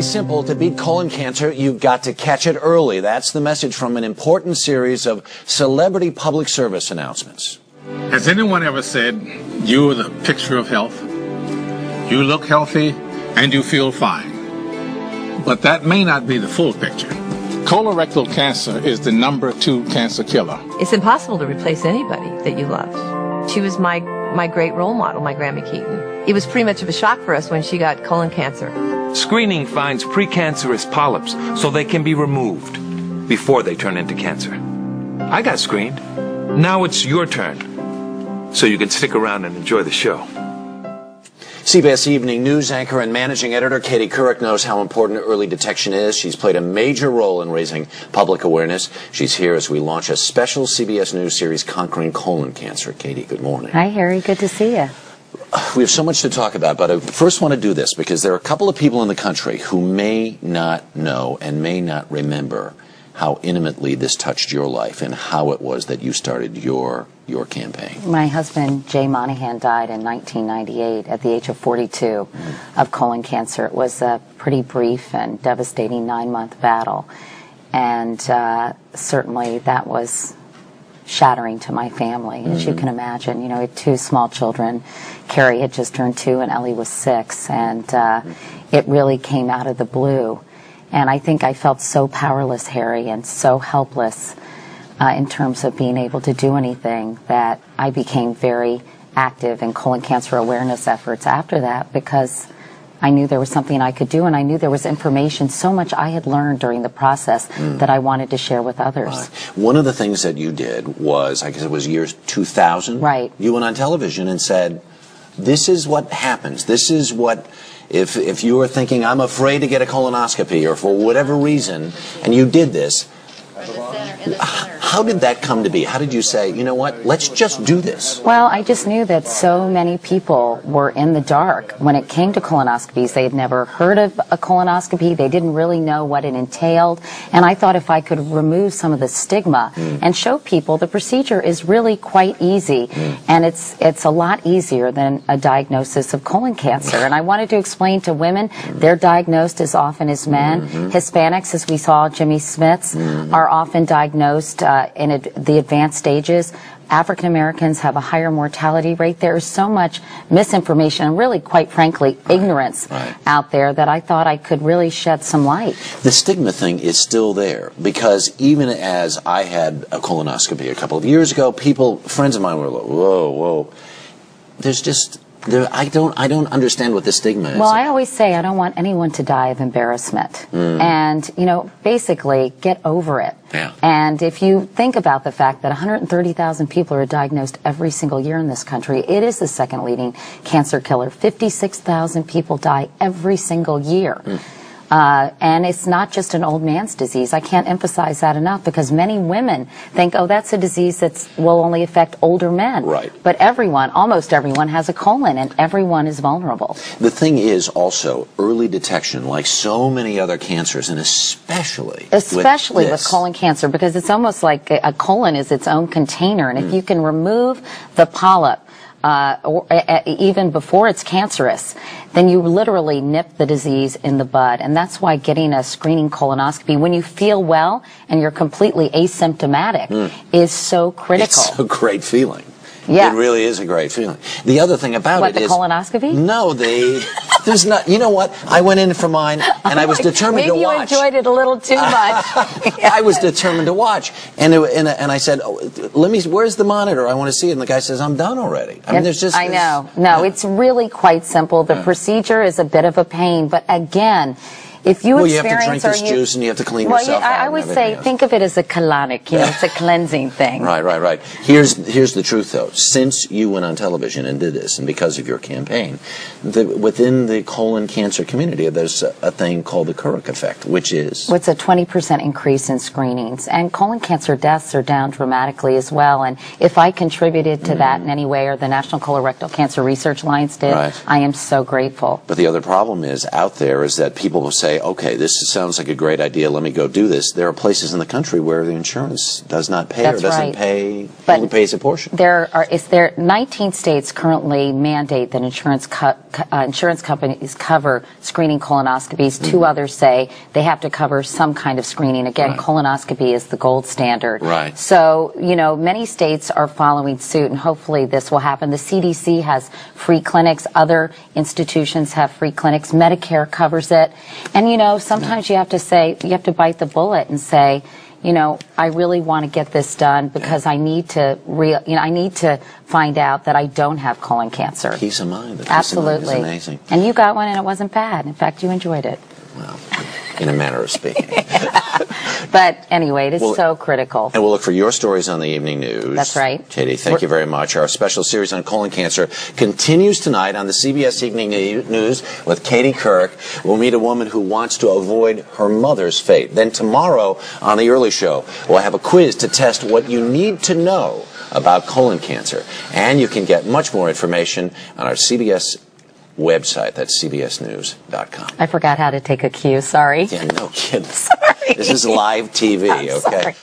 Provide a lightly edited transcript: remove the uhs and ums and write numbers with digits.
pretty simple. To beat colon cancer, you've got to catch it early. That's the message from an important series of celebrity public service announcements. Has anyone ever said, you're the picture of health? You look healthy and you feel fine. But that may not be the full picture. Colorectal cancer is the #2 cancer killer. It's impossible to replace anybody that you loved. She was my great role model, my Grandma Keaton. It was pretty much of a shock for us when she got colon cancer. Screening finds precancerous polyps so they can be removed before they turn into cancer. I got screened. Now it's your turn. So you can stick around and enjoy the show. CBS Evening News anchor and managing editor Katie Couric knows how important early detection is. She's played a major role in raising public awareness. She's here as we launch a special CBS News series, Conquering Colon Cancer. Katie, good morning. Hi, Harry. Good to see you. We have so much to talk about, but I first want to do this because there are a couple of people in the country who may not know and may not remember how intimately this touched your life and how it was that you started your campaign. My husband, Jay Monahan, died in 1998 at the age of 42 of colon cancer. It was a pretty brief and devastating 9-month battle, and certainly that was shattering to my family, as you can imagine. You know, we had 2 small children. Carrie had just turned 2 and Ellie was 6, and it really came out of the blue. And I think I felt so powerless, Harry, and so helpless in terms of being able to do anything that I became very active in colon cancer awareness efforts after that, because I knew there was something I could do, and I knew there was information, so much I had learned during the process that I wanted to share with others. Right. One of the things that you did was, I guess it was year 2000. Right. You went on television and said, this is what happens. This is what, if you were thinking, I'm afraid to get a colonoscopy, or for whatever reason, and you did this, how did that come to be? How did you say, you know what, let's just do this? Well, I just knew that so many people were in the dark when it came to colonoscopies. They had never heard of a colonoscopy. They didn't really know what it entailed. And I thought if I could remove some of the stigma and show people the procedure is really quite easy, and it's a lot easier than a diagnosis of colon cancer. And I wanted to explain to women they're diagnosed as often as men. Hispanics, as we saw, Jimmy Smiths, are often diagnosed in the advanced stages. African Americans have a higher mortality rate. There is so much misinformation and really, quite frankly, ignorance out there that I thought I could really shed some light. The stigma thing is still there, because even as I had a colonoscopy a couple of years ago, friends of mine were like, whoa, whoa. There's just, I don't understand what the stigma is. Well, I always say I don't want anyone to die of embarrassment. And, you know, basically get over it. Yeah. And if you think about the fact that 130,000 people are diagnosed every single year in this country, it is the second leading cancer killer. 56,000 people die every single year. And it's not just an old man's disease. I can't emphasize that enough, because many women think, oh, that's a disease that will only affect older men. Right. But everyone, almost everyone, has a colon, and everyone is vulnerable. The thing is also early detection, like so many other cancers, and especially with colon cancer, because it's almost like a colon is its own container, and if you can remove the polyp, even before it's cancerous, then you literally nip the disease in the bud. And that's why getting a screening colonoscopy when you feel well and you're completely asymptomatic is so critical. It's a great feeling. Yeah. It really is a great feeling. The other thing about it is... What, the colonoscopy? No, there's not... You know what? I went in for mine, and I was determined to watch. Maybe you enjoyed it a little too much. I was determined to watch. And I said, where's the monitor? I want to see it. And the guy says, I'm done already. I mean, there's just... I know. No, it's really quite simple. The procedure is a bit of a pain, but again... If you you have to drink this juice and you have to clean yourself out. I would say think of it as a colonic. You know, it's a cleansing thing. Right. Here's the truth, though. Since you went on television and did this, and because of your campaign, within the colon cancer community, there's a thing called the Couric effect, which is... It's a 20% increase in screenings. And colon cancer deaths are down dramatically as well. And if I contributed to that in any way, or the National Colorectal Cancer Research Alliance did, I am so grateful. But the other problem is out there is that people will say, say, okay, this sounds like a great idea, let me go do this, there are places in the country where the insurance does not pay That's or doesn't right. pay, But only pays a portion. There 19 states currently mandate that insurance companies cover screening colonoscopies. 2 others say they have to cover some kind of screening. Again, colonoscopy is the gold standard. Right. So, many states are following suit, and hopefully this will happen. The CDC has free clinics. Other institutions have free clinics. Medicare covers it. And, sometimes you have to bite the bullet and say, I really want to get this done because I need to find out that I don't have colon cancer. Peace of mind. The peace Absolutely. of mind is amazing. And you got one and it wasn't bad. In fact, you enjoyed it. Well, in a manner of speaking. But anyway, it is so critical. And we'll look for your stories on the evening news. That's right. Katie, thank you very much. Our special series on colon cancer continues tonight on the CBS Evening News with Katie Kirk. We'll meet a woman who wants to avoid her mother's fate. Then tomorrow on The Early Show, we'll have a quiz to test what you need to know about colon cancer. And you can get much more information on our CBS website. That's cbsnews.com. I forgot how to take a cue. Sorry. Yeah, no kidding. Sorry. This is live TV, I'm okay? sorry.